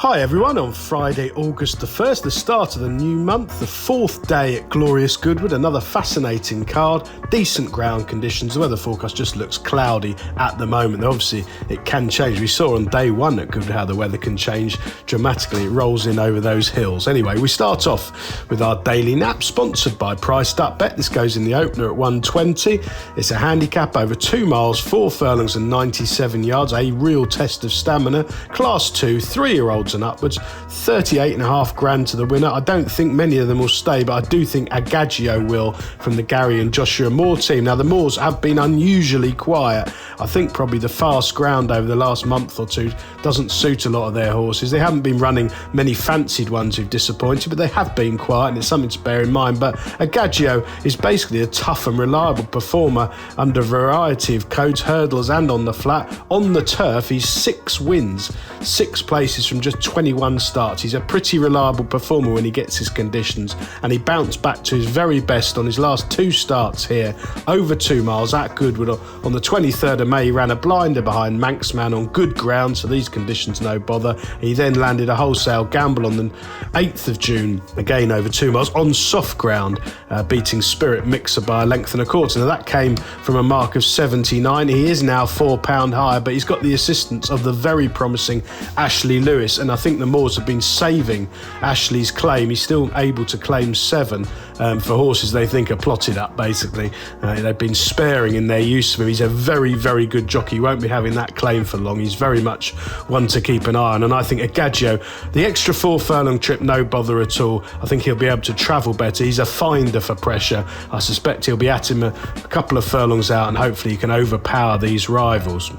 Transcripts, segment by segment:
Hi everyone, on Friday, August the 1st, the start of the new month, the fourth day at glorious Goodwood, another fascinating card, decent ground conditions. The weather forecast just looks cloudy at the moment. Obviously, it can change. We saw on day one at Goodwood how the weather can change dramatically. It rolls in over those hills. Anyway, we start off with our daily nap, sponsored by Priced Up Bet. This goes in the opener at 120. It's a handicap over 2 miles, 4 furlongs and 97 yards, a real test of stamina. Class 2, 3-year-olds and upwards, 38.5 grand to the winner. I don't think many of them will stay, but I do think Agaggio will, from the Gary and Joshua Moore team. Now, the Moors have been unusually quiet. I think probably the fast ground over the last month or two doesn't suit a lot of their horses. They haven't been running many fancied ones who've disappointed, but they have been quiet, and it's something to bear in mind. But Agaggio is basically a tough and reliable performer under a variety of codes, hurdles and on the flat. On the turf, he's 6 wins, 6 places from just 21 starts. He's a pretty reliable performer when he gets his conditions, and he bounced back to his very best on his last 2 starts here, over 2 miles at Goodwood. On the 23rd of May, he ran a blinder behind Manxman on good ground, so these conditions no bother. He then landed a wholesale gamble on the 8th of June, again over 2 miles, on soft ground, beating Spirit Mixer by a length and a quarter. Now, that came from a mark of 79. He is now £4 higher, but he's got the assistance of the very promising Ashley Lewis, and I think the Moors have been saving Ashley's claim. He's still able to claim 7 for horses they think are plotted up, basically. They've been sparing in their use of him. He's a very, very good jockey. He won't be having that claim for long. He's very much one to keep an eye on, and I think Agaggio, the extra 4 furlong trip, no bother at all. I think he'll be able to travel better. He's a finder for pressure. I suspect he'll be at him a couple of furlongs out, and hopefully he can overpower these rivals.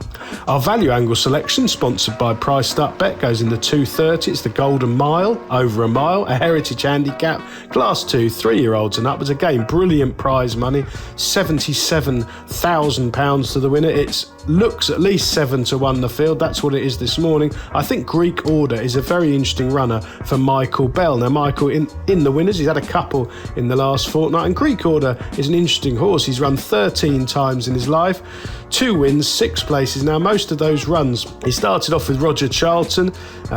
Our value angle selection, sponsored by Priced Up Bet, goes in the 230. It's the Golden Mile, over a mile, a heritage handicap, class 2, 3-year-olds and upwards. Again, brilliant prize money, £77,000 to the winner. It looks at least 7 to 1 the field. That's what it is this morning. I think Greek Order is a very interesting runner for Michael Bell. Now, Michael in the winners, he's had a couple in the last fortnight, and Greek Order is an interesting horse. He's run 13 times in his life, 2 wins, 6 places. Now, most of those runs, he started off with Roger Charlton.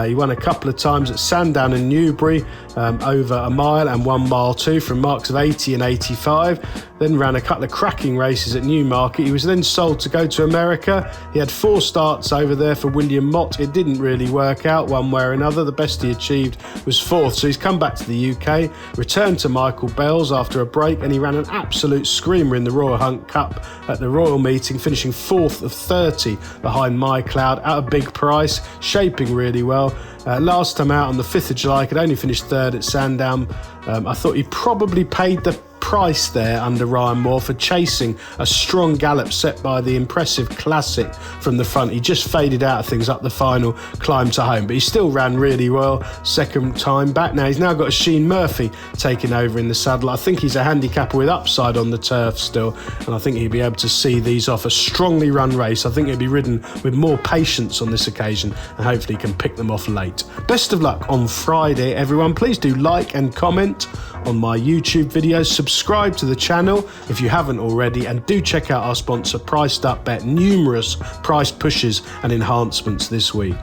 He won a couple of times at Sandown and Newbury, over a mile and 1 mile too, from marks of 80 and 85. Then ran a couple of cracking races at Newmarket. He was then sold to go to America. He had 4 starts over there for William Mott. It didn't really work out one way or another. The best he achieved was 4th. So he's come back to the UK, returned to Michael Bell's after a break, and he ran an absolute screamer in the Royal Hunt Cup at the Royal Meeting, finishing 4th of 30 behind My Cloud at a big price, shaping really well. Last time out on the 5th of July, could only finish 3rd at Sandown. I thought he probably paid the price there under Ryan Moore for chasing a strong gallop set by the impressive Classic from the front. He just faded out of things up the final climb to home, but he still ran really well second time back. Now, he's now got Sheen Murphy taking over in the saddle. I think he's a handicapper with upside on the turf still, and I think he'll be able to see these off. A strongly run race. I think he'll be ridden with more patience on this occasion, and hopefully can pick them off late. Best of luck on Friday, everyone. Please do like and comment on my YouTube videos. Subscribe to the channel if you haven't already, and do check out our sponsor Priced Up Bet. Numerous price pushes and enhancements this week.